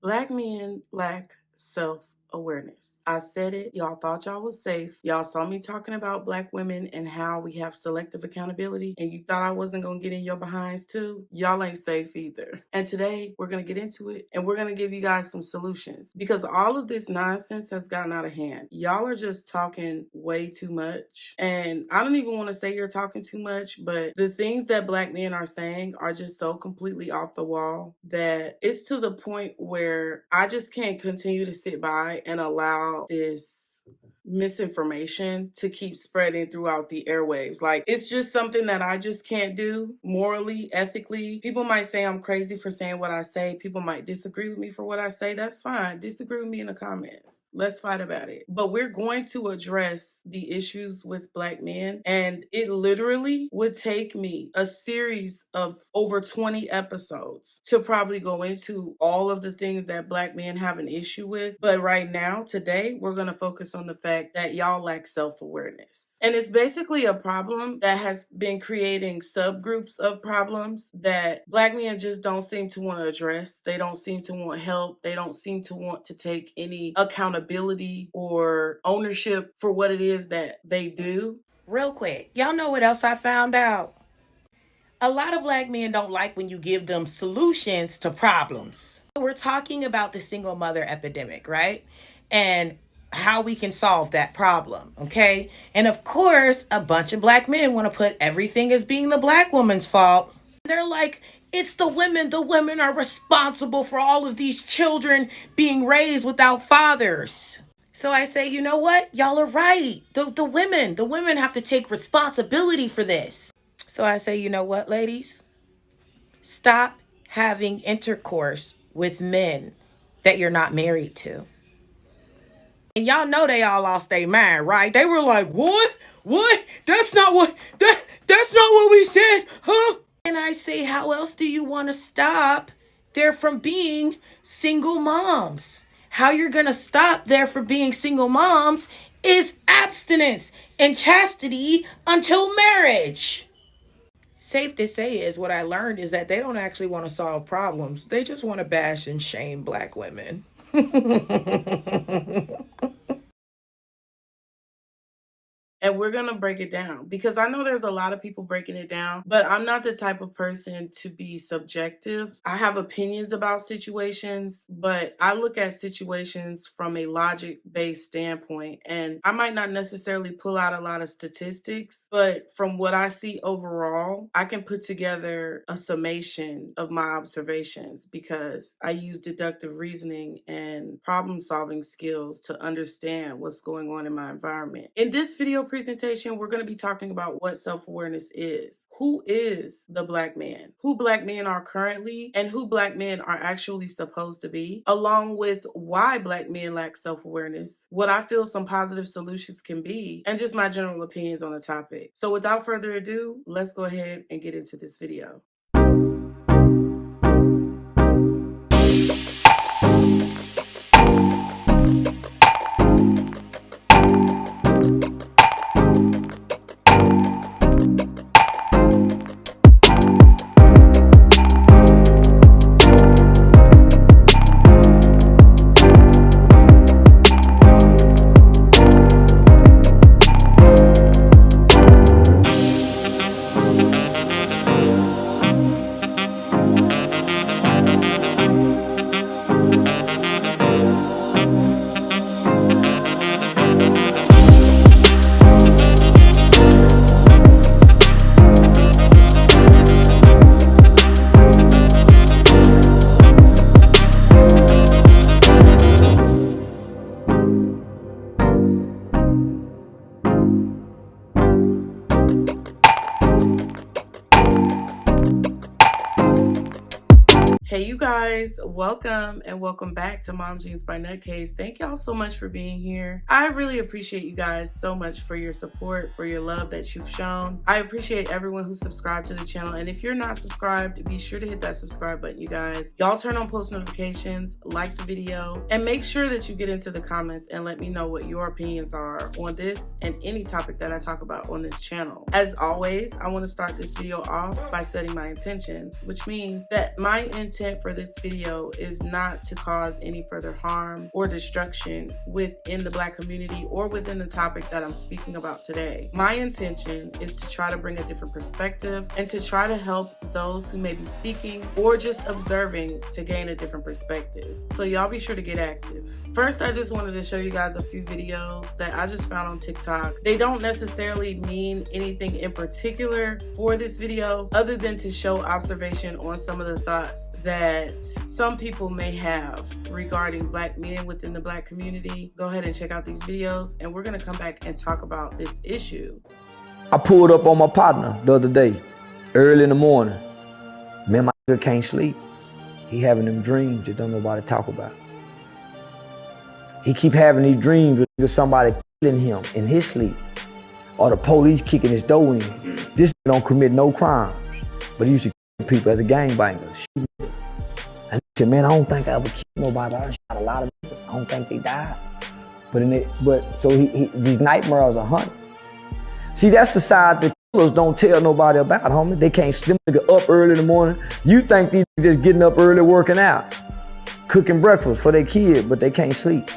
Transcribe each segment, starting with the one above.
Black men lack self-awareness. I said it. Y'all thought y'all was safe. Y'all saw me talking about Black women and how we have selective accountability, and you thought I wasn't going to get in your behinds too. Y'all ain't safe either. And today we're going to get into it, and we're going to give you guys some solutions, because all of this nonsense has gotten out of hand. Y'all are just talking way too much. And I don't even want to say you're talking too much, but the things that Black men are saying are just so completely off the wall that it's to the point where I just can't continue to sit by and allow this misinformation to keep spreading throughout the airwaves. Like, it's just something that I just can't do morally, ethically. People might say I'm crazy for saying what I say. People might disagree with me for what I say. That's fine. Disagree with me in the comments. Let's fight about it. But we're going to address the issues with Black men, and it literally would take me a series of over 20 episodes to probably go into all of the things that Black men have an issue with. But right now, today, we're going to focus on the fact that y'all lack self-awareness. And it's basically a problem that has been creating subgroups of problems that Black men just don't seem to want to address. They don't seem to want help. They don't seem to want to take any accountability or ownership for what it is that they do. Real quick, y'all know what else I found out? A lot of Black men don't like when you give them solutions to problems. We're talking about the single mother epidemic, right? And how we can solve that problem, okay? And of course, a bunch of Black men want to put everything as being the Black woman's fault. They're like, it's the women. The women are responsible for all of these children being raised without fathers. So I say, you know what? Y'all are right. The women have to take responsibility for this. So I say, you know what, ladies? Stop having intercourse with men that you're not married to. And y'all know they all lost their mind, right? They were like, what? What? That's not what we said, huh? And I say, how else do you want to stop there from being single moms? How you're going to stop there from being single moms is abstinence and chastity until marriage. Safe to say is what I learned is that they don't actually want to solve problems. They just want to bash and shame Black women. And we're going to break it down, because I know there's a lot of people breaking it down, but I'm not the type of person to be subjective. I have opinions about situations, but I look at situations from a logic-based standpoint, and I might not necessarily pull out a lot of statistics, but from what I see overall, I can put together a summation of my observations because I use deductive reasoning and problem-solving skills to understand what's going on in my environment. In this video presentation, we're going to be talking about what self-awareness is. Who is the Black man? Who Black men are currently, and who Black men are actually supposed to be, along with why Black men lack self-awareness, what I feel some positive solutions can be, and just my general opinions on the topic. So without further ado, let's go ahead and get into this video. Hey you guys, welcome and welcome back to Mom Jeans by NUTCASE. Thank y'all so much for being here. I really appreciate you guys so much for your support, for your love that you've shown. I appreciate everyone who subscribed to the channel, and if you're not subscribed, be sure to hit that subscribe button, you guys. Y'all turn on post notifications, like the video, and make sure that you get into the comments and let me know what your opinions are on this and any topic that I talk about on this channel. As always, I want to start this video off by setting my intentions, which means that my intent for for this video is not to cause any further harm or destruction within the Black community or within the topic that I'm speaking about today. My intention is to try to bring a different perspective and to try to help those who may be seeking or just observing to gain a different perspective. So y'all be sure to get active. First, I just wanted to show you guys a few videos that I just found on TikTok. They don't necessarily mean anything in particular for this video other than to show observation on some of the thoughts that some people may have regarding Black men within the Black community. Go ahead and check out these videos and we're gonna come back and talk about this issue. I pulled up on my partner the other day, early in the morning. Man, my nigga can't sleep. He having them dreams that don't nobody talk about. He keep having these dreams with somebody killing him in his sleep, or the police kicking his door in. This nigga don't commit no crimes, but he used to kill people as a gangbanger. And he said, man, I don't think I ever killed nobody. I shot a lot of niggas. I don't think they died. So these nightmares are hunting. See, that's the side that killers don't tell nobody about, homie. They can't them nigga up early in the morning. You think these just getting up early working out, cooking breakfast for their kid, but they can't sleep.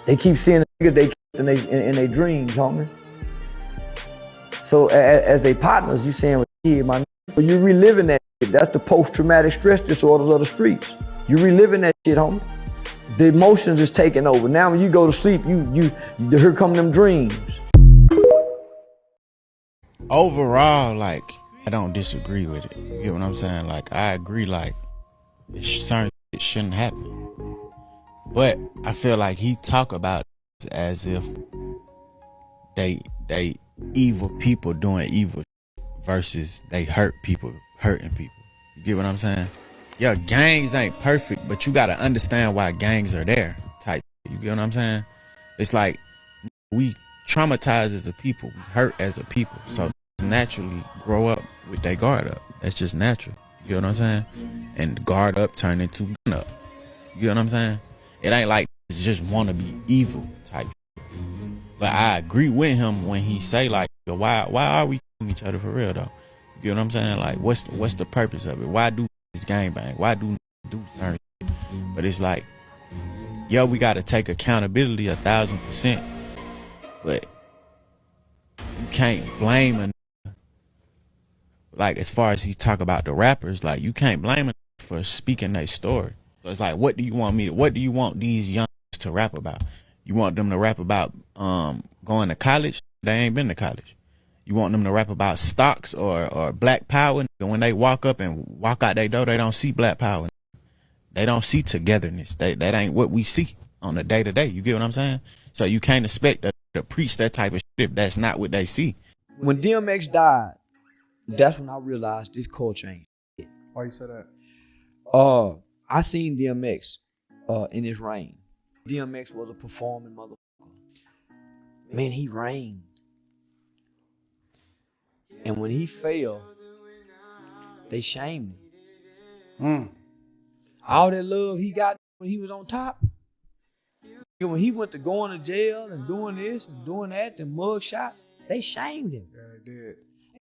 They keep seeing the niggas they killed in their dreams, homie. So as they partners, you saying with the kid, my nigga, you reliving that shit. That's the post-traumatic stress disorders of the streets. You reliving that shit, homie. The emotions is taking over. Now when you go to sleep, here come them dreams. Overall, like, I don't disagree with it. You get what I'm saying? Like, I agree, like, certain shit shouldn't happen. But I feel like he talk about it as if they evil people doing evil versus they hurting people. You get what I'm saying? Yeah, gangs ain't perfect, but you gotta understand why gangs are there. Type. You get what I'm saying? It's like we traumatized as a people, we hurt as a people, so naturally grow up with their guard up. That's just natural. You know what I'm saying? And guard up turn into gun up. You know what I'm saying? It ain't like it's just want to be evil type. But I agree with him when he say like, why are we killing each other for real though? You know what I'm saying? Like, what's the purpose of it? Why do this gangbang? Why do certain shit? But it's like, yeah, we got to take accountability 1,000%. But you can't blame a nigga. Like, as far as he talk about the rappers, like, you can't blame a nigga for speaking their story. So it's like, what do you want these young to rap about? You want them to rap about going to college? They ain't been to college. You want them to rap about stocks or black power? When they walk up and walk out their door, they don't see black power. They don't see togetherness. That ain't what we see on the day to day. You get what I'm saying? So you can't expect to preach that type of shit if that's not what they see. When DMX died, that's when I realized this culture ain't shit. Why you say that? I seen DMX in his reign. DMX was a performing motherfucker. Man, he reigned. And when he fell, they shamed him. All that love he got when he was on top, when he went to going to jail and doing this and doing that and mug shots, they shamed him. Yeah, they did.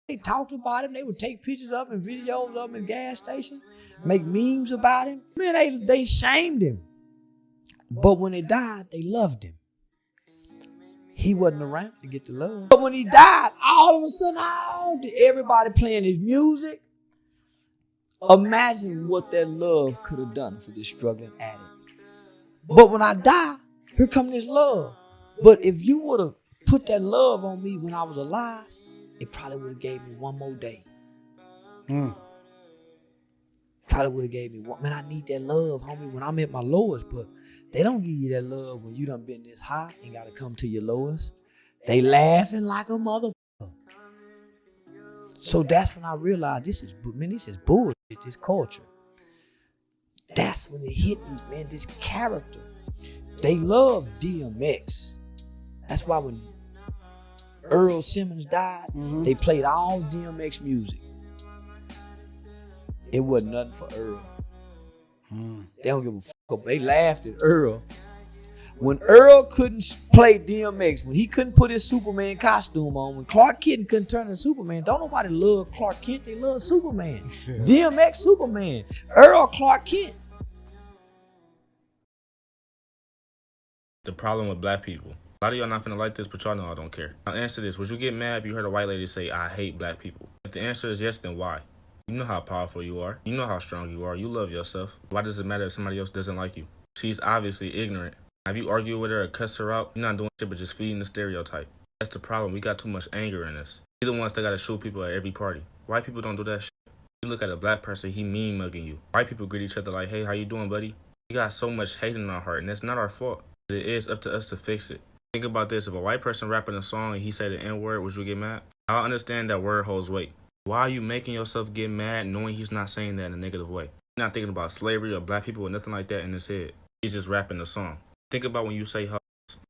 They talked about him. They would take pictures of him, videos of him in gas stations, make memes about him. Man, they shamed him. But when he died, they loved him. He wasn't around to get the love. But when he died, all of a sudden, everybody playing his music. Imagine what that love could have done for this struggling addict. But when I die, here come this love. But if you would have put that love on me when I was alive, it probably would have gave me one more day. Probably would have gave me one. Man, I need that love, homie, when I'm at my lowest. But they don't give you that love when you done been this high and got to come to your lowest. They laughing like a motherfucker. So that's when I realized this is bullshit, this culture. That's when it hit me, man, this character. They love DMX. That's why when Earl Simmons died, they played all DMX music. It wasn't nothing for Earl. They don't give a fuck. They laughed at Earl. When Earl couldn't play DMX, when he couldn't put his Superman costume on, when Clark Kent couldn't turn into Superman, don't nobody love Clark Kent, they love Superman. DMX Superman, Earl Clark Kent. The problem with black people. A lot of y'all not finna like this, but y'all know I don't care. Now answer this. Would you get mad if you heard a white lady say, I hate black people? If the answer is yes, then why? You know how powerful you are. You know how strong you are. You love yourself. Why does it matter if somebody else doesn't like you? She's obviously ignorant. Have you argued with her or cussed her out? You're not doing shit but just feeding the stereotype. That's the problem. We got too much anger in us. We're the ones that gotta shoot people at every party. White people don't do that shit. You look at a black person, he mean mugging you. White people greet each other like, hey, how you doing, buddy? We got so much hate in our heart, and that's not our fault. But it is up to us to fix it. Think about this. If a white person rapping a song and he say the N-word, would you get mad? I understand that word holds weight. Why are you making yourself get mad knowing he's not saying that in a negative way? He's not thinking about slavery or black people or nothing like that in his head. He's just rapping the song. Think about when you say hoes.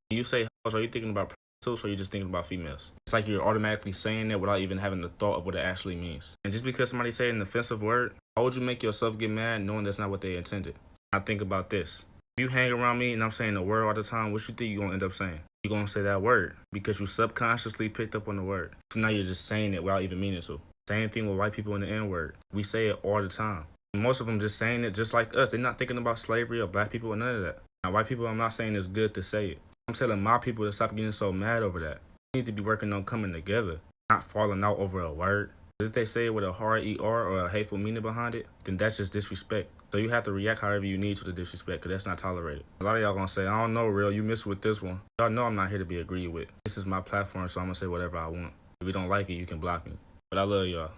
When you say hoes, are you thinking about prostitutes or are you just thinking about females? It's like you're automatically saying it without even having the thought of what it actually means. And just because somebody say an offensive word, how would you make yourself get mad knowing that's not what they intended? Now think about this. If you hang around me and I'm saying the word all the time, what you think you're going to end up saying? You're going to say that word because you subconsciously picked up on the word. So now you're just saying it without even meaning to. Same thing with white people in the N-word. We say it all the time. And most of them just saying it just like us. They're not thinking about slavery or black people or none of that. Now, white people, I'm not saying it's good to say it. I'm telling my people to stop getting so mad over that. We need to be working on coming together, not falling out over a word. If they say it with a hard ER or a hateful meaning behind it, then that's just disrespect. So you have to react however you need to the disrespect, because that's not tolerated. A lot of y'all gonna say, I don't know, real, you missed with this one. Y'all know I'm not here to be agreed with. This is my platform, so I'm gonna say whatever I want. If you don't like it, you can block me. But I love y'all.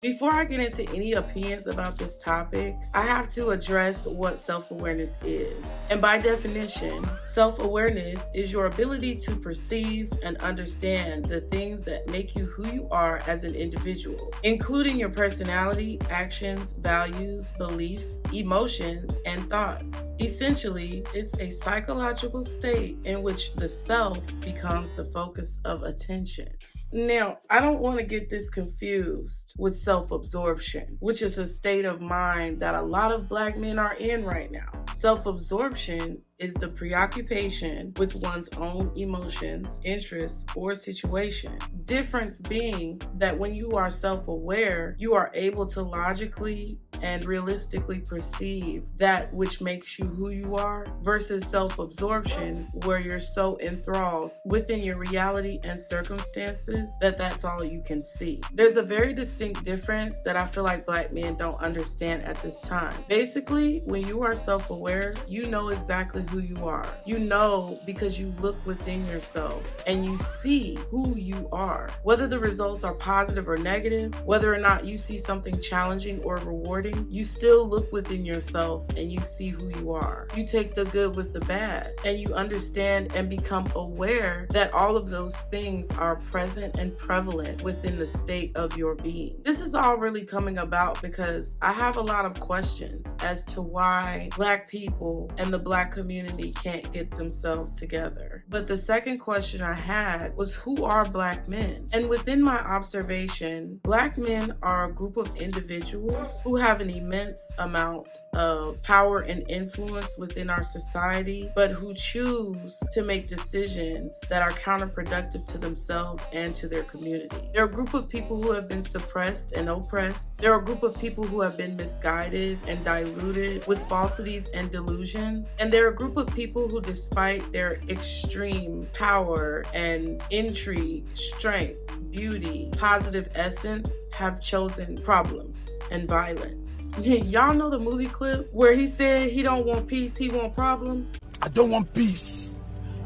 Before I get into any opinions about this topic, I have to address what self-awareness is. And by definition, self-awareness is your ability to perceive and understand the things that make you who you are as an individual, including your personality, actions, values, beliefs, emotions, and thoughts. Essentially, it's a psychological state in which the self becomes the focus of attention. Now, I don't want to get this confused with self-absorption, which is a state of mind that a lot of black men are in right now. Self-absorption is the preoccupation with one's own emotions, interests, or situation. Difference being that when you are self-aware, you are able to logically and realistically perceive that which makes you who you are, versus self-absorption, where you're so enthralled within your reality and circumstances that that's all you can see. There's a very distinct difference that I feel like black men don't understand at this time. Basically, when you are self-aware, you know exactly who you are. You know because you look within yourself and you see who you are. Whether the results are positive or negative, whether or not you see something challenging or rewarding, you still look within yourself and you see who you are. You take the good with the bad and you understand and become aware that all of those things are present and prevalent within the state of your being. This is all really coming about because I have a lot of questions as to why black people and the black community can't get themselves together. But the second question I had was, who are black men? And within my observation, black men are a group of individuals who have an immense amount of power and influence within our society, but who choose to make decisions that are counterproductive to themselves and to their community. They're a group of people who have been suppressed and oppressed. They're a group of people who have been misguided and diluted with falsities and delusions. And they're a group of people who, despite their extreme power and intrigue, strength, beauty, positive essence, have chosen problems and violence. Y'all know the movie clip where he said he don't want peace, he want problems? I don't want peace.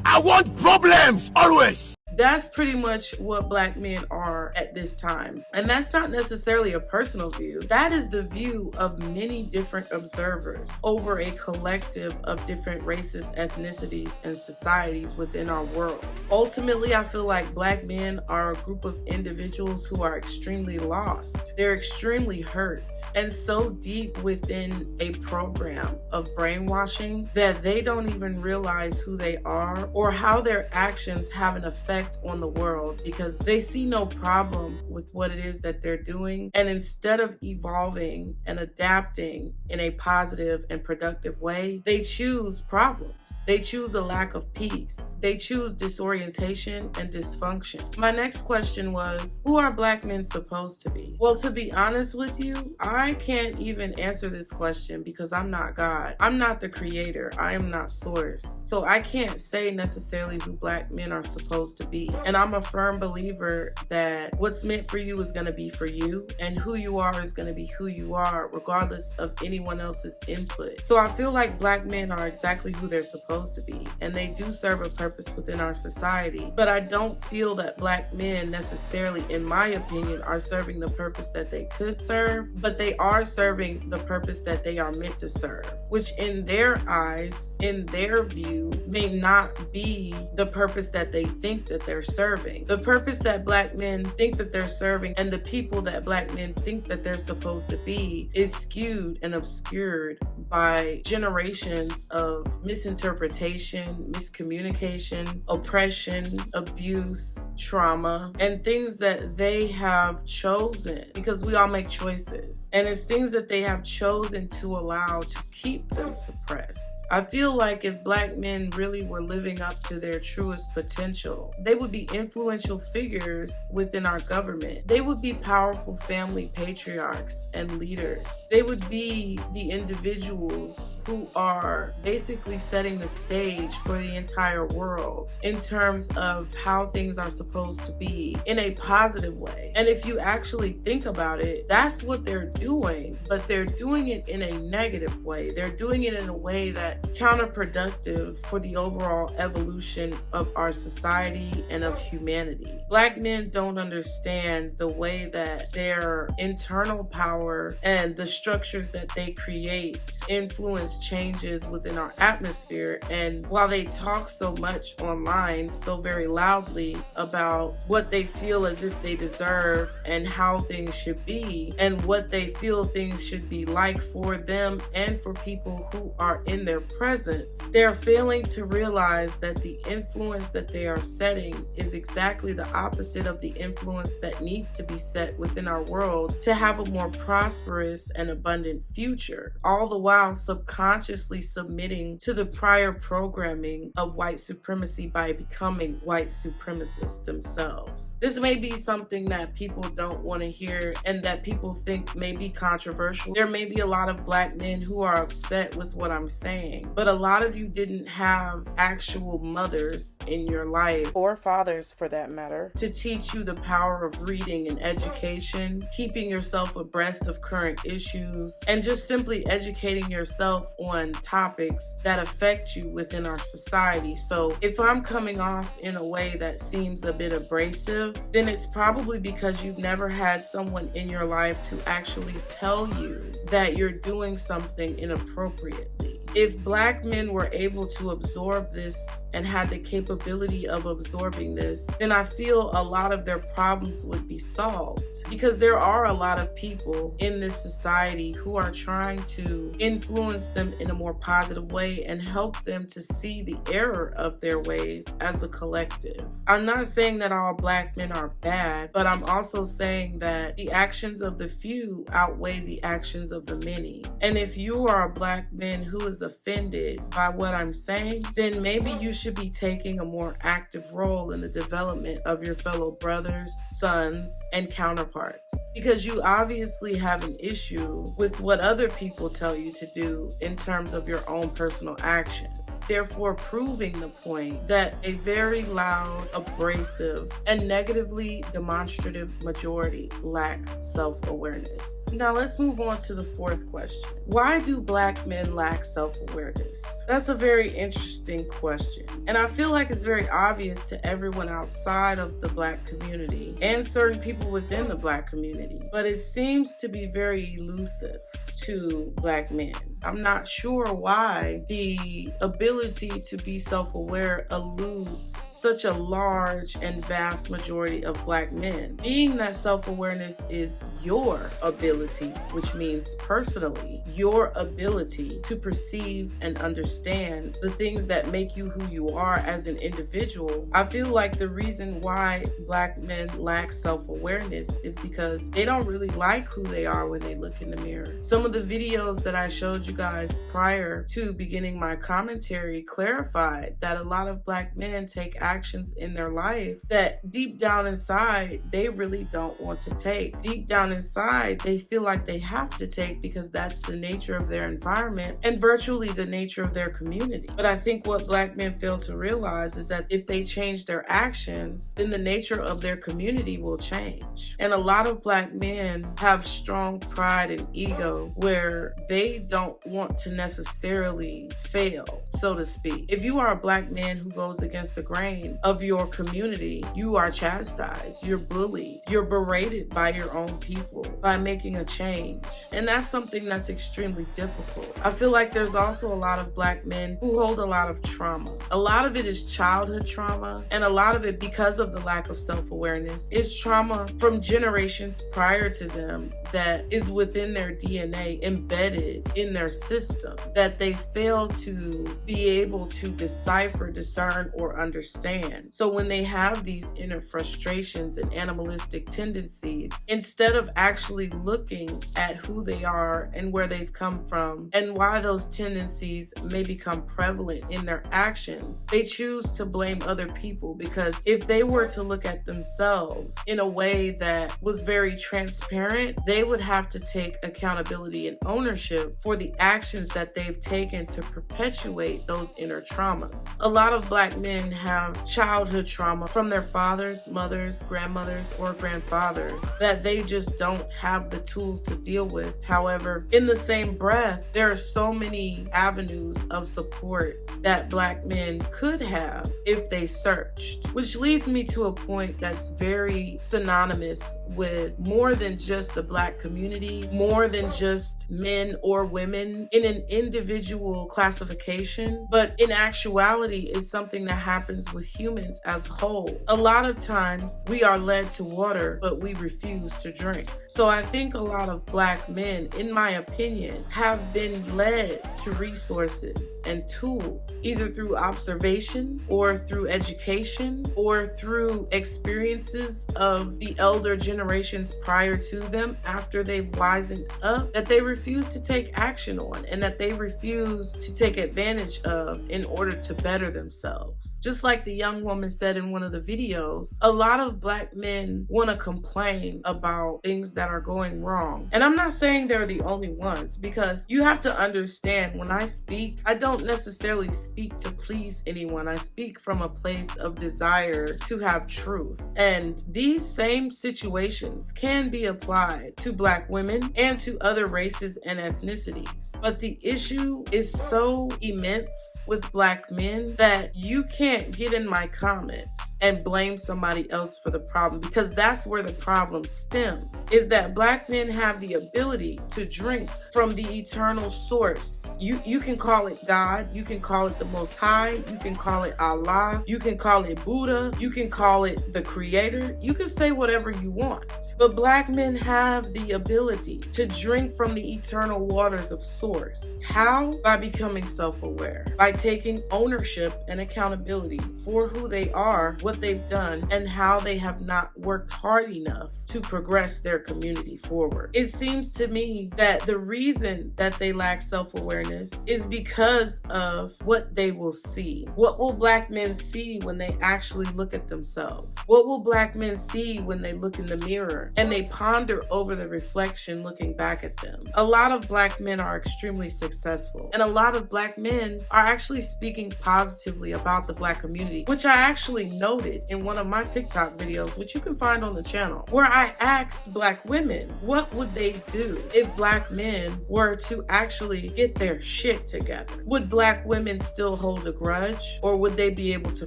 I want problems, always. That's pretty much what black men are at this time. And that's not necessarily a personal view. That is the view of many different observers over a collective of different races, ethnicities, and societies within our world. Ultimately, I feel like black men are a group of individuals who are extremely lost. They're extremely hurt and so deep within a program of brainwashing that they don't even realize who they are or how their actions have an effect effect on the world because they see no problem with what it is that they're doing. And instead of evolving and adapting in a positive and productive way, they choose problems. They choose a lack of peace. They choose disorientation and dysfunction. My next question was, who are Black men supposed to be? Well, to be honest with you, I can't even answer this question because I'm not God. I'm not the creator. I am not source. So I can't say necessarily who Black men are supposed to be. And I'm a firm believer that what's meant for you is going to be for you, and who you are is going to be who you are, regardless of anyone else's input. So I feel like Black men are exactly who they're supposed to be, and they do serve a purpose within our society. But I don't feel that Black men necessarily, in my opinion, are serving the purpose that they could serve, but they are serving the purpose that they are meant to serve, which in their eyes, in their view, may not be the purpose that they think that they're serving. The purpose that Black men think that they're serving and the people that Black men think that they're supposed to be is skewed and obscured by generations of misinterpretation, miscommunication, oppression, abuse, trauma, and things that they have chosen, because we all make choices, and it's things that they have chosen to allow to keep them suppressed. I feel like if Black men really were living up to their truest potential, they would be influential figures within our government. They would be powerful family patriarchs and leaders. They would be the individuals who are basically setting the stage for the entire world in terms of how things are supposed to be in a positive way. And if you actually think about it, that's what they're doing, but they're doing it in a negative way. They're doing it in a way that's counterproductive for the overall evolution of our society and of humanity. Black men don't understand the way that their internal power and the structures that they create influence changes within our atmosphere. And while they talk so much online, so very loudly about what they feel as if they deserve and how things should be and what they feel things should be like for them and for people who are in their presence, they're failing to realize that the influence that they are setting is exactly the opposite of the influence that needs to be set within our world to have a more prosperous and abundant future, all the while subconsciously submitting to the prior programming of white supremacy by becoming white supremacists themselves. This may be something that people don't want to hear and that people think may be controversial. There may be a lot of Black men who are upset with what I'm saying, but a lot of you didn't have actual mothers in your life, or fathers for that matter, to teach you the power of reading and education, keeping yourself abreast of current issues, and just simply educating yourself on topics that affect you within our society. So if I'm coming off in a way that seems a bit abrasive, then it's probably because you've never had someone in your life to actually tell you that you're doing something inappropriately. If Black men were able to absorb this and had the capability of absorbing this, then I feel a lot of their problems would be solved, because there are a lot of people in this society who are trying to influence them in a more positive way and help them to see the error of their ways as a collective. I'm not saying that all Black men are bad, but I'm also saying that the actions of the few outweigh the actions of the many. And if you are a Black man who is offended by what I'm saying, then maybe you should be taking a more active role in the development of your fellow brothers, sons, and counterparts, because you obviously have an issue with what other people tell you to do in terms of your own personal actions, therefore proving the point that a very loud, abrasive, and negatively demonstrative majority lack self-awareness. Now let's move on to the fourth question. Why do Black men lack self-awareness? That's a very interesting question, and I feel like it's very obvious to everyone outside of the Black community and certain people within the Black community, but it seems to be very elusive to Black men. I'm not sure why the ability to be self-aware eludes such a large and vast majority of Black men. Being that self-awareness is your ability, which means personally, your ability to perceive and understand the things that make you who you are as an individual, I feel like the reason why Black men lack self-awareness is because they don't really like who they are when they look in the mirror. Some of the videos that I showed you guys prior to beginning my commentary clarified that a lot of Black men take actions in their life that deep down inside they really don't want to take. Deep down inside they feel like they have to take because that's the nature of their environment and virtually the nature of their community. But I think what Black men fail to realize is that if they change their actions, then the nature of their community will change. And a lot of Black men have strong pride and ego where they don't want to necessarily fail, so to speak. If you are a Black man who goes against the grain of your community, you are chastised, you're bullied, you're berated by your own people by making a change. And that's something that's extremely difficult. I feel like there's also a lot of Black men who hold a lot of trauma. A lot of it is childhood trauma, and a lot of it, because of the lack of self-awareness, is trauma from generations prior to them that is within their DNA, embedded in their system, that they fail to be able to decipher, discern, or understand. So when they have these inner frustrations and animalistic tendencies, instead of actually looking at who they are and where they've come from and why those tendencies may become prevalent in their actions, they choose to blame other people, because if they were to look at themselves in a way that was very transparent, they would have to take accountability and ownership for the actions that they've taken to perpetuate those inner traumas. A lot of Black men have childhood trauma from their fathers, mothers, grandmothers, or grandfathers that they just don't have the tools to deal with. However, in the same breath, there are so many avenues of support that Black men could have if they searched, which leads me to a point that's very synonymous with more than just the Black community, more than just men or women in an individual classification, but in actuality is something that happens with humans as a whole. A lot of times we are led to water, but we refuse to drink. So I think a lot of Black men, in my opinion, have been led to resources and tools, either through observation or through education or through experiences of the elder generations prior to them after they've wisened up, that they refuse to take action on and that they refuse to take advantage of in order to better themselves. Just like the young woman said in one of the videos, a lot of Black men want to complain about things that are going wrong. And I'm not saying they're the only ones, because you have to understand, when I speak, I don't necessarily speak to please anyone. I speak from a place of desire to have truth. And these same situations can be applied to Black women and to other races and ethnicities. But the issue is so immense with Black men that you can't get in my comments and blame somebody else for the problem, because that's where the problem stems, is that Black men have the ability to drink from the eternal source. You can call it God, you can call it the Most High, you can call it Allah, you can call it Buddha, you can call it the Creator, you can say whatever you want. But Black men have the ability to drink from the eternal waters of source. How? By becoming self-aware, by taking ownership and accountability for who they are, what they've done, and how they have not worked hard enough to progress their community forward. It seems to me that the reason that they lack self-awareness is because of what they will see. What will Black men see when they actually look at themselves? What will Black men see when they look in the mirror and they ponder over the reflection looking back at them? A lot of Black men are extremely successful, and a lot of Black men are actually speaking positively about the Black community, which I actually noted in one of my TikTok videos, which you can find on the channel, where I asked Black women what would they do if Black men were to actually get their shit together. Would Black women still hold a grudge, or would they be able to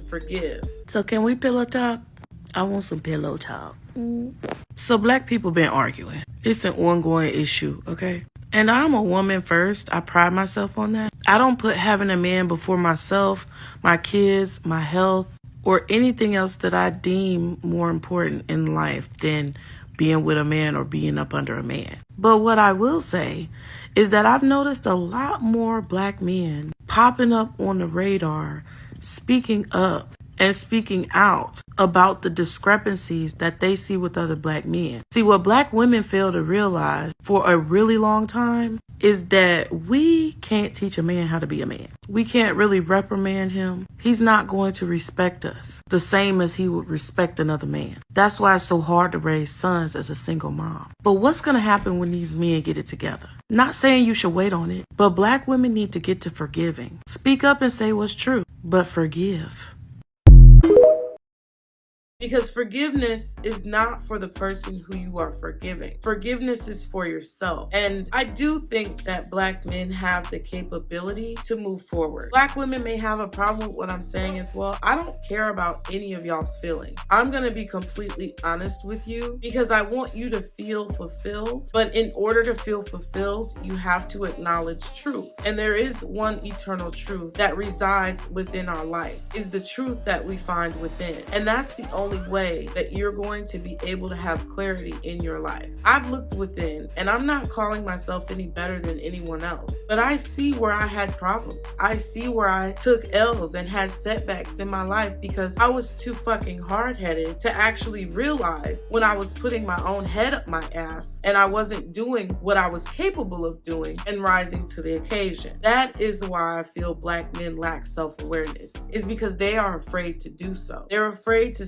forgive? So can we pillow talk? I want some pillow talk. So Black people been arguing. It's an ongoing issue, okay? And I'm a woman first. I pride myself on that. I don't put having a man before myself, my kids, my health, or anything else that I deem more important in life than being with a man or being up under a man. But what I will say is that I've noticed a lot more black men popping up on the radar, speaking up and speaking out about the discrepancies that they see with other black men. See, what black women fail to realize for a really long time is that we can't teach a man how to be a man. We can't really reprimand him. He's not going to respect us the same as he would respect another man. That's why it's so hard to raise sons as a single mom. But what's going to happen when these men get it together? Not saying you should wait on it, but black women need to get to forgiving. Speak up and say what's true, but forgive. Because forgiveness is not for the person who you are forgiving. Forgiveness is for yourself. And I do think that black men have the capability to move forward. Black women may have a problem with what I'm saying as well. I don't care about any of y'all's feelings. I'm going to be completely honest with you because I want you to feel fulfilled. But in order to feel fulfilled, you have to acknowledge truth. And there is one eternal truth that resides within our life, is the truth that we find within. And that's the only way that you're going to be able to have clarity in your life. I've looked within, and I'm not calling myself any better than anyone else, but I see where I had problems. I see where I took L's and had setbacks in my life because I was too fucking hard-headed to actually realize when I was putting my own head up my ass and I wasn't doing what I was capable of doing and rising to the occasion. That is why I feel black men lack self-awareness, is because they are afraid to do so. They're afraid to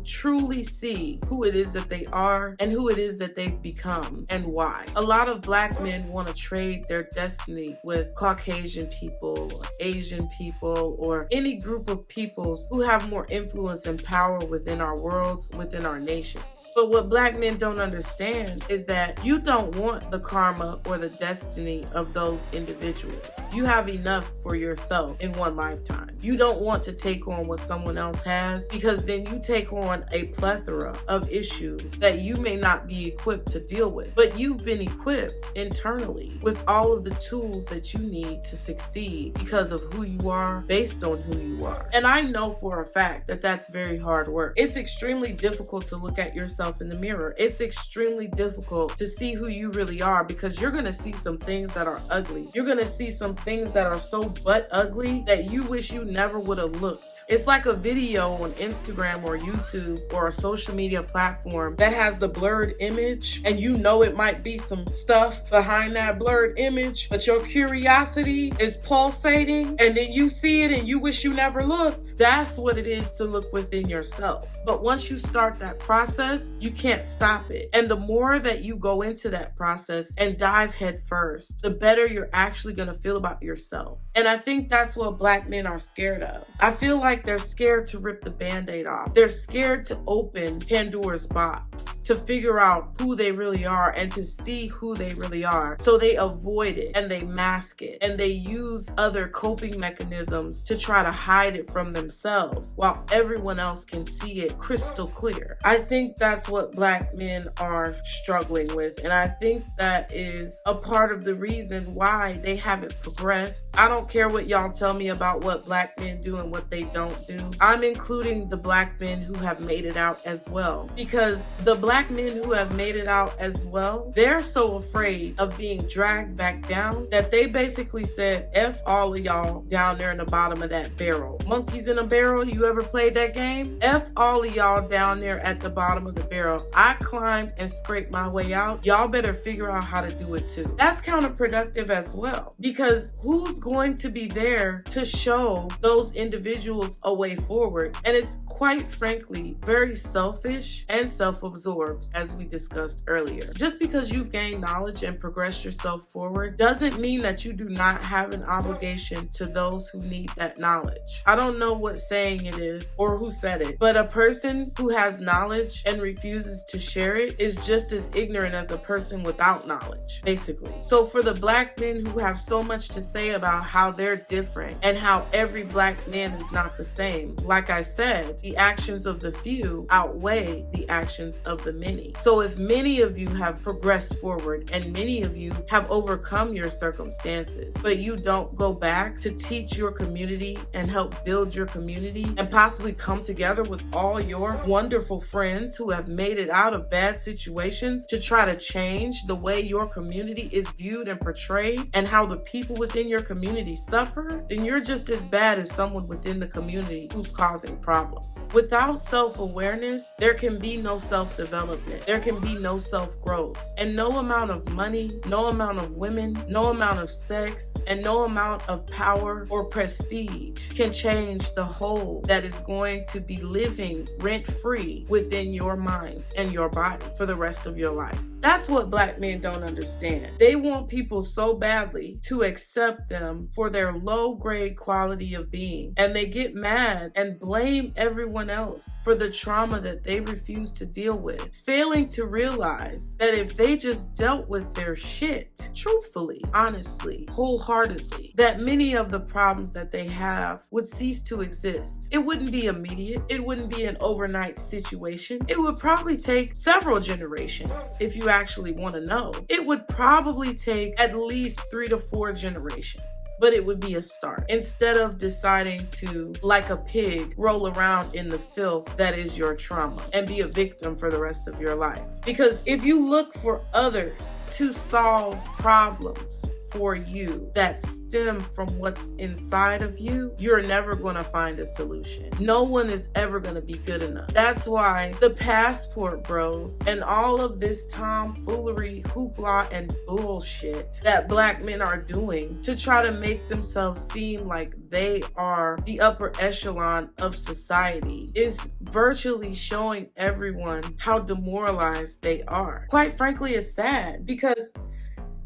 truly see who it is that they are and who it is that they've become and why. A lot of black men want to trade their destiny with Caucasian people, or Asian people, or any group of peoples who have more influence and power within our worlds, within our nations. But what black men don't understand is that you don't want the karma or the destiny of those individuals. You have enough for yourself in one lifetime. You don't want to take on what someone else has, because then you take on a plethora of issues that you may not be equipped to deal with. But you've been equipped internally with all of the tools that you need to succeed because of who you are, based on who you are. And I know for a fact that that's very hard work. It's extremely difficult to look at yourself in the mirror. It's extremely difficult to see who you really are, because you're going to see some things that are ugly. You're going to see some things that are so butt ugly that you wish you never would have looked. It's like a video on Instagram or YouTube or a social media platform that has the blurred image, and you know it might be some stuff behind that blurred image, but your curiosity is pulsating, and then you see it and you wish you never looked. That's what it is to look within yourself. But once you start that process, you can't stop it. And the more that you go into that process and dive head first, the better you're actually going to feel about yourself. And I think that's what black men are scared of. I feel like they're scared to rip the Band-Aid off. They're scared to open Pandora's box, to figure out who they really are and to see who they really are. So they avoid it and they mask it and they use other coping mechanisms to try to hide it from themselves while everyone else can see it crystal clear. I think that's what black men are struggling with, and I think that is a part of the reason why they haven't progressed. I don't care what y'all tell me about what black men do and what they don't do. I'm including the black men who have made it out as well, because the black men who have made it out as well, they're so afraid of being dragged back down that they basically said, F all of y'all down there in the bottom of that barrel. Monkeys in a barrel, you ever played that game? F all of y'all down there at the bottom of the barrel. I climbed and scraped my way out. Y'all better figure out how to do it too. That's counterproductive as well, because who's going to be there to show those individuals a way forward? And it's quite frankly very selfish and self-absorbed, as we discussed earlier. Just because you've gained knowledge and progressed yourself forward doesn't mean that you do not have an obligation to those who need that knowledge. I don't know what saying it is or who said it, but a person who has knowledge and refuses to share it is just as ignorant as a person without knowledge, basically. So for the black men who have so much to say about how they're different and how every black man is not the same. Like I said, the actions of the few outweigh the actions of the many. So if many of you have progressed forward and many of you have overcome your circumstances, but you don't go back to teach your community and help build your community and possibly come together with all your wonderful friends who have made it out of bad situations to try to change the way your community is viewed and portrayed and how the people within your community suffer, then you're just as bad as someone within the community who's causing problems. Without self-awareness, there can be no self-development. There can be no self-growth. And no amount of money, no amount of women, no amount of sex, and no amount of power or prestige can change the hole that is going to be living rent-free within your mind and your body for the rest of your life. That's what black men don't understand. They want people so badly to accept them for their low-grade quality of being, and they get mad and blame everyone else for the trauma that they refuse to deal with, failing to realize that if they just dealt with their shit truthfully, honestly, wholeheartedly, that many of the problems that they have would cease to exist. It wouldn't be immediate. It wouldn't be an overnight situation. It would probably take several generations. If you actually want to know, it would probably take at least 3 to 4 generations. But it would be a start. Instead of deciding to, like a pig, roll around in the filth that is your trauma and be a victim for the rest of your life. Because if you look for others to solve problems for you that stem from what's inside of you, you're never going to find a solution. No one is ever going to be good enough. That's why the passport bros and all of this tomfoolery, hoopla, and bullshit that black men are doing to try to make themselves seem like they are the upper echelon of society is virtually showing everyone how demoralized they are. Quite frankly, it's sad because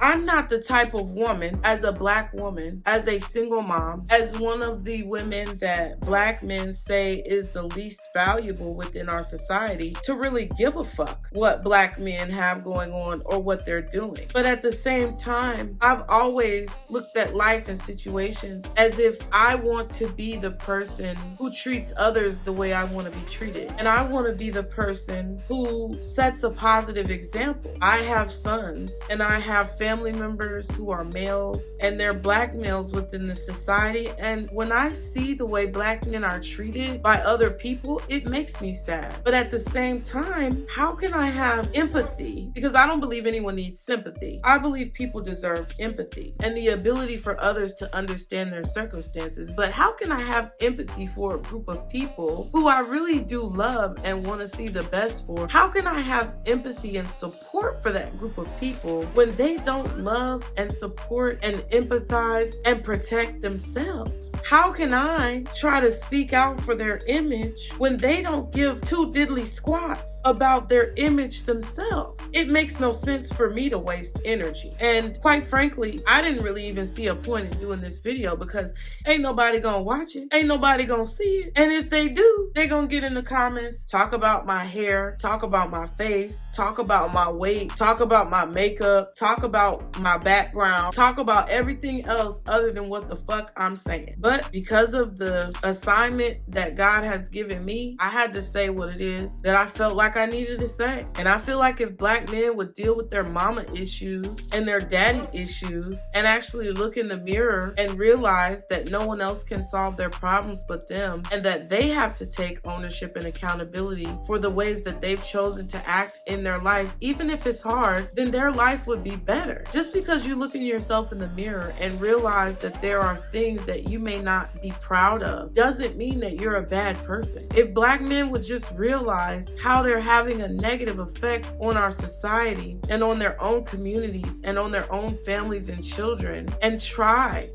I'm not the type of woman, as a black woman, as a single mom, as one of the women that black men say is the least valuable within our society, to really give a fuck what black men have going on or what they're doing. But at the same time, I've always looked at life and situations as if I want to be the person who treats others the way I want to be treated. And I want to be the person who sets a positive example. I have sons and I have family members who are males, and they're black males within the society, and when I see the way black men are treated by other people, it makes me sad. But at the same time, how can I have empathy? Because I don't believe anyone needs sympathy. I believe people deserve empathy and the ability for others to understand their circumstances. But how can I have empathy for a group of people who I really do love and want to see the best for? How can I have empathy and support for that group of people when they don't love and support and empathize and protect themselves? How can I try to speak out for their image when they don't give two diddly squats about their image themselves? It makes no sense for me to waste energy. And quite frankly, I didn't really even see a point in doing this video because ain't nobody gonna watch it. Ain't nobody gonna see it. And if they do, they gonna get in the comments, talk about my hair, talk about my face, talk about my weight, talk about my makeup, talk about my background, talk about everything else other than what the fuck I'm saying. But because of the assignment that God has given me, I had to say what it is that I felt like I needed to say. And I feel like if black men would deal with their mama issues and their daddy issues and actually look in the mirror and realize that no one else can solve their problems but them, and that they have to take ownership and accountability for the ways that they've chosen to act in their life, even if it's hard, then their life would be better. Just because you look in yourself in the mirror and realize that there are things that you may not be proud of doesn't mean that you're a bad person. If black men would just realize how they're having a negative effect on our society and on their own communities and on their own families and children, and try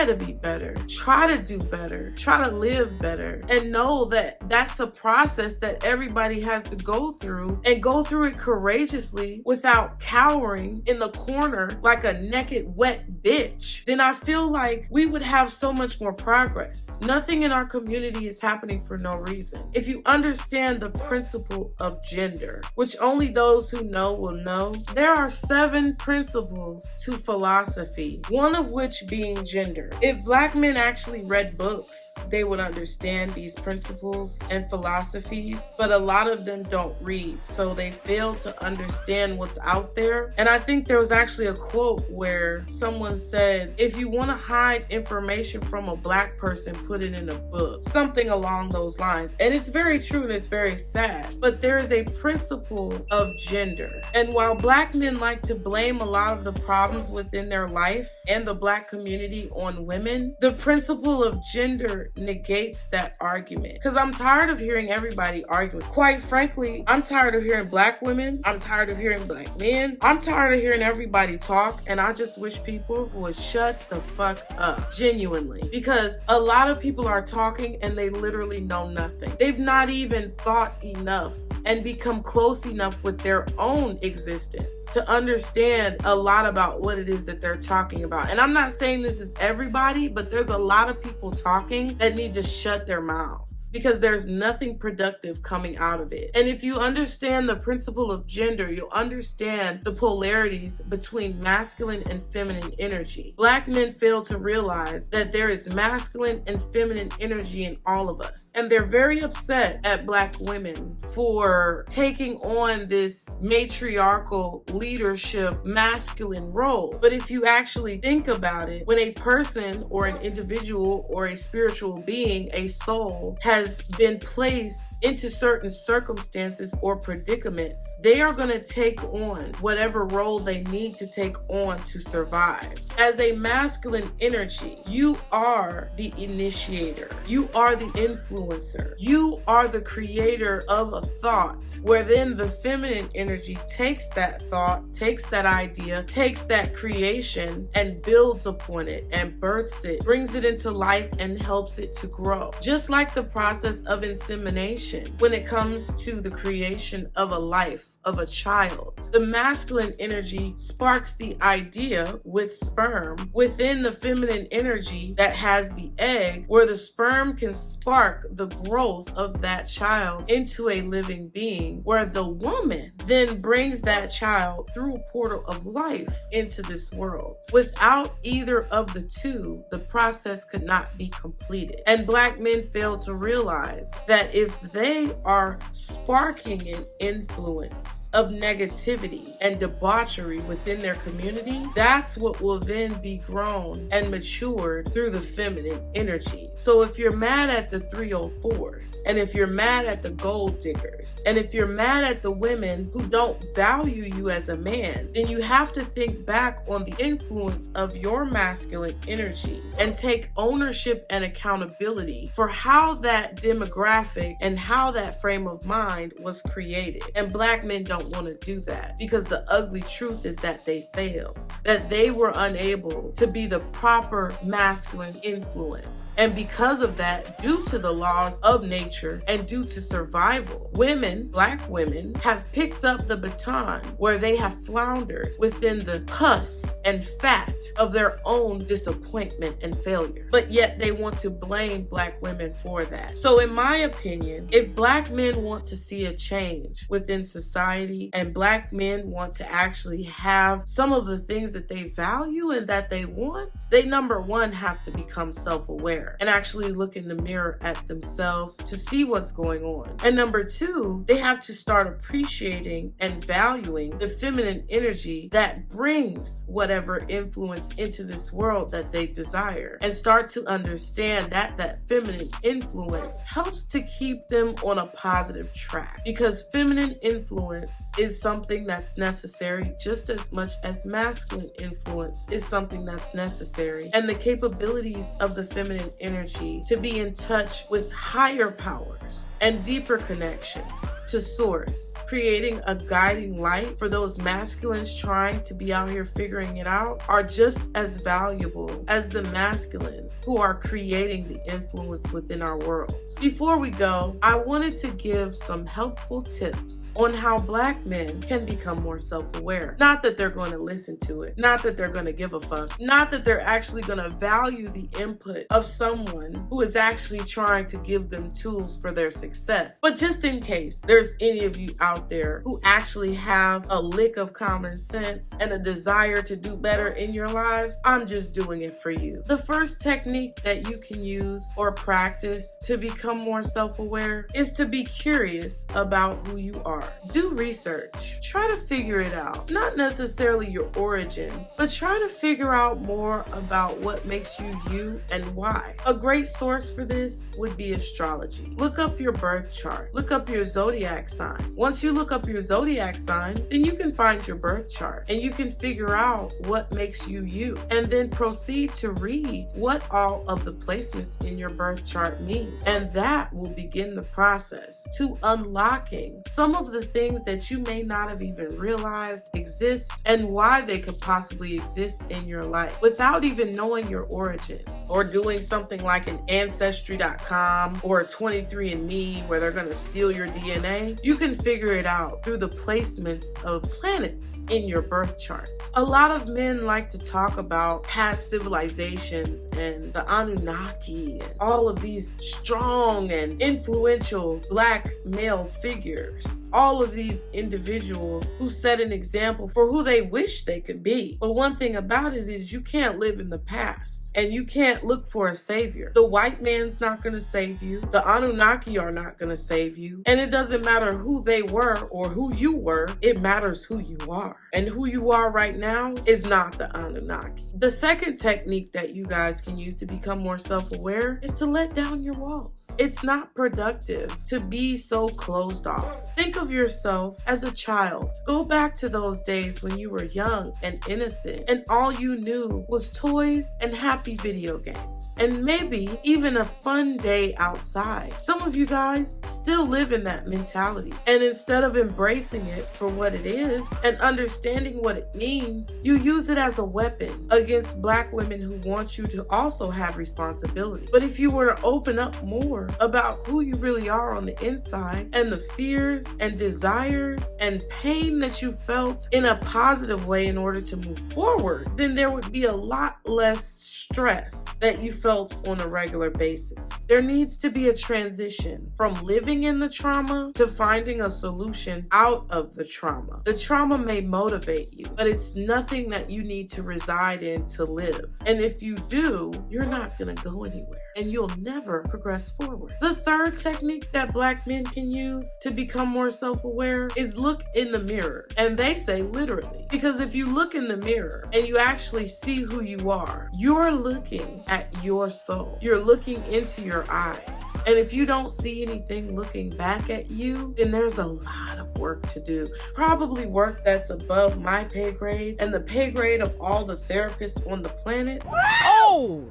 to be better, try to do better, try to live better, and know that that's a process that everybody has to go through, and go through it courageously without cowering in the corner corner like a naked, wet bitch, then I feel like we would have so much more progress. Nothing in our community is happening for no reason. If you understand the principle of gender, which only those who know will know, there are 7 principles to philosophy, one of which being gender. If Black men actually read books, they would understand these principles and philosophies, but a lot of them don't read, so they fail to understand what's out there. And I think there was actually a quote where someone said, if you want to hide information from a Black person, put it in a book. Something along those lines. And it's very true and it's very sad, but there is a principle of gender. And while Black men like to blame a lot of the problems within their life and the Black community on women, the principle of gender negates that argument. Because I'm tired of hearing everybody argue. Quite frankly, I'm tired of hearing Black women. I'm tired of hearing Black men. I'm tired of hearing everybody talk, and I just wish people would shut the fuck up. Genuinely. Because a lot of people are talking and they literally know nothing. They've not even thought enough and become close enough with their own existence to understand a lot about what it is that they're talking about. And I'm not saying this is everybody, but there's a lot of people talking that need to shut their mouths, because there's nothing productive coming out of it. And if you understand the principle of gender, you'll understand the polarities between masculine and feminine energy. Black men fail to realize that there is masculine and feminine energy in all of us. And they're very upset at Black women for taking on this matriarchal leadership masculine role. But if you actually think about it, when a person or an individual or a spiritual being, a soul, has been placed into certain circumstances or predicaments, they are going to take on whatever role they need to take on to survive. As a masculine energy, you are the initiator. You are the influencer. You are the creator of a thought, where then the feminine energy takes that thought, takes that idea, takes that creation and builds upon it and births it, brings it into life and helps it to grow. Just like the process of insemination when it comes to the creation of a life, of a child. The masculine energy sparks the idea with sperm within the feminine energy that has the egg, where the sperm can spark the growth of that child into a living being, where the woman then brings that child through a portal of life into this world. Without either of the two, the process could not be completed. And Black men fail to realize that if they are sparking an influence of negativity and debauchery within their community, that's what will then be grown and matured through the feminine energy. So if you're mad at the 304s, and if you're mad at the gold diggers, and if you're mad at the women who don't value you as a man, then you have to think back on the influence of your masculine energy and take ownership and accountability for how that demographic and how that frame of mind was created. And Black men don't want to do that, because the ugly truth is that they failed, that they were unable to be the proper masculine influence. And because of that, due to the laws of nature and due to survival, women, Black women, have picked up the baton where they have floundered within the pus and fat of their own disappointment and failure. But yet they want to blame Black women for that. So in my opinion, if Black men want to see a change within society, and Black men want to actually have some of the things that they value and that they want, they number one have to become self-aware and actually look in the mirror at themselves to see what's going on. And number two, they have to start appreciating and valuing the feminine energy that brings whatever influence into this world that they desire, and start to understand that that feminine influence helps to keep them on a positive track, because feminine influence is something that's necessary just as much as masculine influence is something that's necessary. And the capabilities of the feminine energy to be in touch with higher powers and deeper connections, to source, creating a guiding light for those masculines trying to be out here figuring it out, are just as valuable as the masculines who are creating the influence within our world. Before we go, I wanted to give some helpful tips on how Black men can become more self-aware. Not that they're going to listen to it, not that they're going to give a fuck, not that they're actually going to value the input of someone who is actually trying to give them tools for their success. But just in case there's any of you out there who actually have a lick of common sense and a desire to do better in your lives, I'm just doing it for you. The first technique that you can use or practice to become more self-aware is to be curious about who you are. Do research. Try to figure it out. Not necessarily your origins, but try to figure out more about what makes you you and why. A great source for this would be astrology. Look up your birth chart. Look up your zodiac sign. Once you look up your zodiac sign, then you can find your birth chart and you can figure out what makes you you, and then proceed to read what all of the placements in your birth chart mean. And that will begin the process to unlocking some of the things that you may not have even realized exist and why they could possibly exist in your life without even knowing your origins, or doing something like an ancestry.com or a 23andMe where they're going to steal your DNA. You can figure it out through the placements of planets in your birth chart. A lot of men like to talk about past civilizations and the Anunnaki and all of these strong and influential Black male figures. All of these individuals who set an example for who they wish they could be. But one thing about it is you can't live in the past and you can't look for a savior. The white man's not going to save you. The Anunnaki are not going to save you. And it doesn't matter who they were or who you were. It matters who you are. And who you are right now is not the Anunnaki. The second technique that you guys can use to become more self-aware is to let down your walls. It's not productive to be so closed off. Think of yourself as a child. Go back to those days when you were young and innocent and all you knew was toys and happy video games and maybe even a fun day outside. Some of you guys still live in that mentality, and instead of embracing it for what it is and understanding what it means, you use it as a weapon against Black women who want you to also have responsibility. But if you were to open up more about who you really are on the inside and the fears and desires and pain that you felt in a positive way in order to move forward, then there would be a lot less stress that you felt on a regular basis. There needs to be a transition from living in the trauma to finding a solution out of the trauma. The trauma may motivate you, but it's nothing that you need to reside in to live. And if you do, you're not going to go anywhere and you'll never progress forward. The third technique that Black men can use to become more self-aware is look in the mirror. And they say literally, because if you look in the mirror and you actually see who you are, you're looking at your soul. You're looking into your eyes. And if you don't see anything looking back at you, then there's a lot of work to do. Probably work that's above my pay grade and the pay grade of all the therapists on the planet. Oh!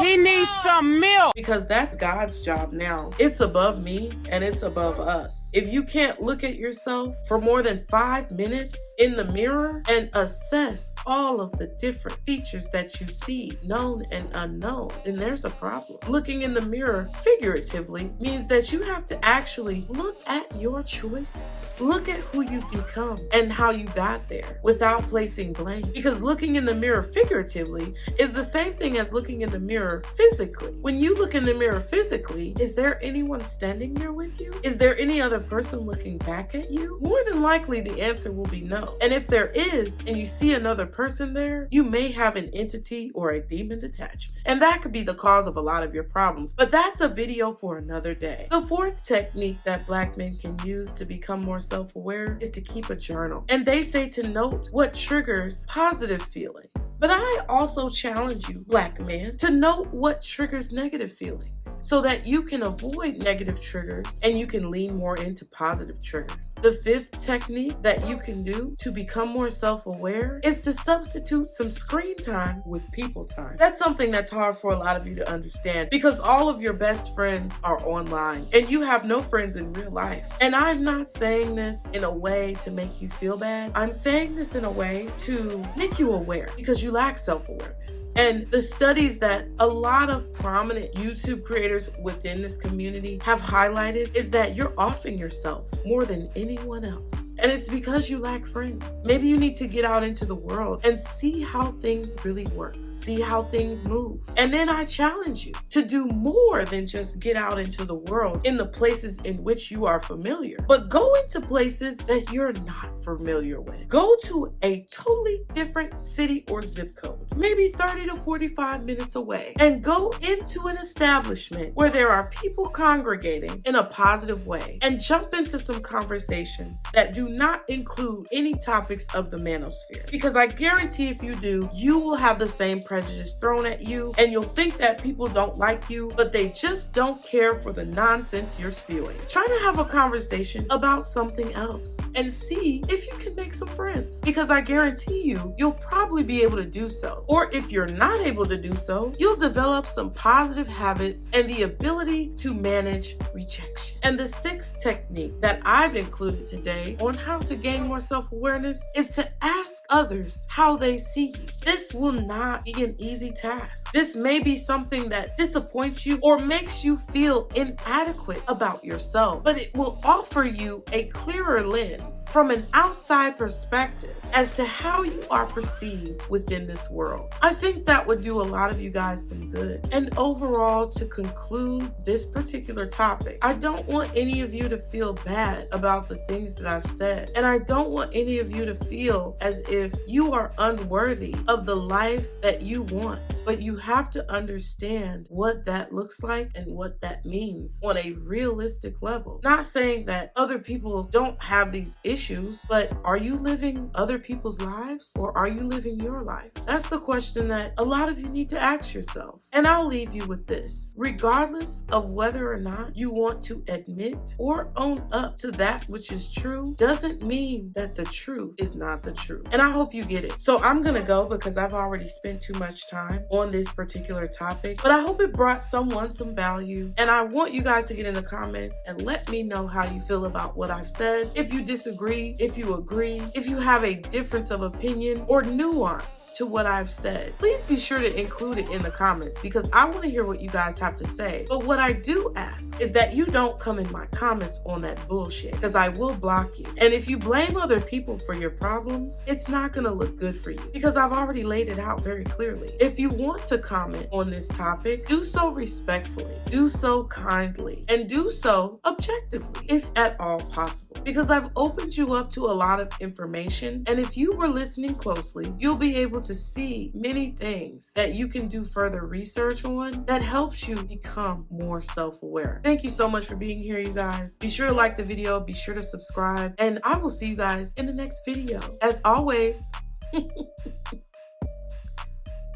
He needs some milk. Because that's God's job now. It's above me and it's above us. If you can't look at yourself for more than 5 minutes in the mirror and assess all of the different features that you see, known and unknown, then there's a problem. Looking in the mirror figuratively means that you have to actually look at your choices. Look at who you've become and how you got there without placing blame. Because looking in the mirror figuratively is the same thing as looking in the mirror physically. When you look in the mirror physically, is there anyone standing there with you? Is there any other person looking back at you? More than likely, the answer will be no. And if there is, and you see another person there, you may have an entity or a demon attachment. And that could be the cause of a lot of your problems. But that's a video for another day. The fourth technique that Black men can use to become more self-aware is to keep a journal. And they say to note what triggers positive feelings. But I also challenge you, Black man, to note Note what triggers negative feelings so that you can avoid negative triggers and you can lean more into positive triggers. The fifth technique that you can do to become more self-aware is to substitute some screen time with people time. That's something that's hard for a lot of you to understand because all of your best friends are online and you have no friends in real life. And I'm not saying this in a way to make you feel bad. I'm saying this in a way to make you aware because you lack self-awareness. And the studies that a lot of prominent YouTube creators within this community have highlighted is that you're offing yourself more than anyone else. And it's because you lack friends. Maybe you need to get out into the world and see how things really work. See how things move. And then I challenge you to do more than just get out into the world in the places in which you are familiar, but go into places that you're not familiar with. Go to a totally different city or zip code, maybe 30 to 45 minutes away, and go into an establishment where there are people congregating in a positive way and jump into some conversations that do not include any topics of the manosphere. Because I guarantee if you do, you will have the same prejudice thrown at you and you'll think that people don't like you, but they just don't care for the nonsense you're spewing. Try to have a conversation about something else and see if you can make some friends, because I guarantee you'll probably be able to do so. Or if you're not able to do so, you'll develop some positive habits and the ability to manage rejection. And the sixth technique that I've included today on how to gain more self-awareness is to ask others how they see you. This will not be an easy task. This may be something that disappoints you or makes you feel inadequate about yourself, but it will offer you a clearer lens from an outside perspective as to how you are perceived within this world. I think that would do a lot of you guys some good. And overall, to conclude this particular topic, I don't want any of you to feel bad about the things that I've said. And I don't want any of you to feel as if you are unworthy of the life that you want. But you have to understand what that looks like and what that means on a realistic level. Not saying that other people don't have these issues, but are you living other people's lives or are you living your life? That's the question that a lot of you need to ask yourself. And I'll leave you with this. Regardless of whether or not you want to admit or own up to that which is true, doesn't mean that the truth is not the truth. And I hope you get it. So I'm gonna go because I've already spent too much time on this particular topic, but I hope it brought someone some value. And I want you guys to get in the comments and let me know how you feel about what I've said. If you disagree, if you agree, if you have a difference of opinion or nuance to what I've said, please be sure to include it in the comments because I want to hear what you guys have to say. But what I do ask is that you don't come in my comments on that bullshit because I will block you. And if you blame other people for your problems, it's not going to look good for you because I've already laid it out very clearly. If you want to comment on this topic, do so respectfully, do so kindly, and do so objectively, if at all possible, because I've opened you up to a lot of information. And if you were listening closely, you'll be able to see many things that you can do further research on that helps you become more self-aware. Thank you so much for being here, you guys. Be sure to like the video, be sure to subscribe, and I will see you guys in the next video. As always,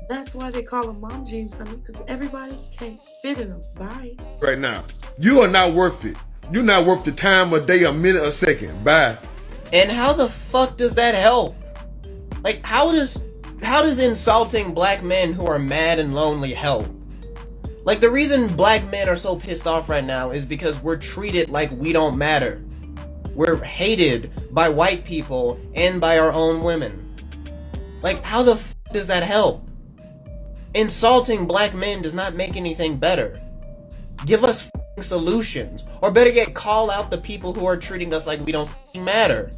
that's why they call them mom jeans, honey, because everybody can't fit in them. Bye. Right now, you are not worth it. You're not worth the time, a day, a minute, a second. Bye. And how the fuck does that help? Like, how does insulting black men who are mad and lonely help? Like, the reason black men are so pissed off right now is because we're treated like we don't matter. We're hated by white people and by our own women. Like, how the fuck does that help? Insulting black men does not make anything better. Give us f***ing solutions. Or better yet, call out the people who are treating us like we don't f***ing matter.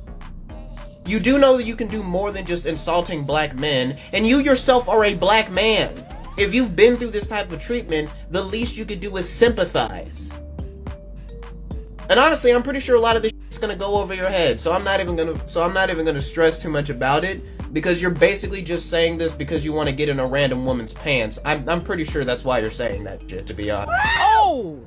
You do know that you can do more than just insulting black men, and you yourself are a black man. If you've been through this type of treatment, the least you could do is sympathize. And honestly, I'm pretty sure a lot of this is gonna go over your head, so I'm not even gonna stress too much about it, because you're basically just saying this because you want to get in a random woman's pants. I'm pretty sure that's why you're saying that shit, to be honest. Oh!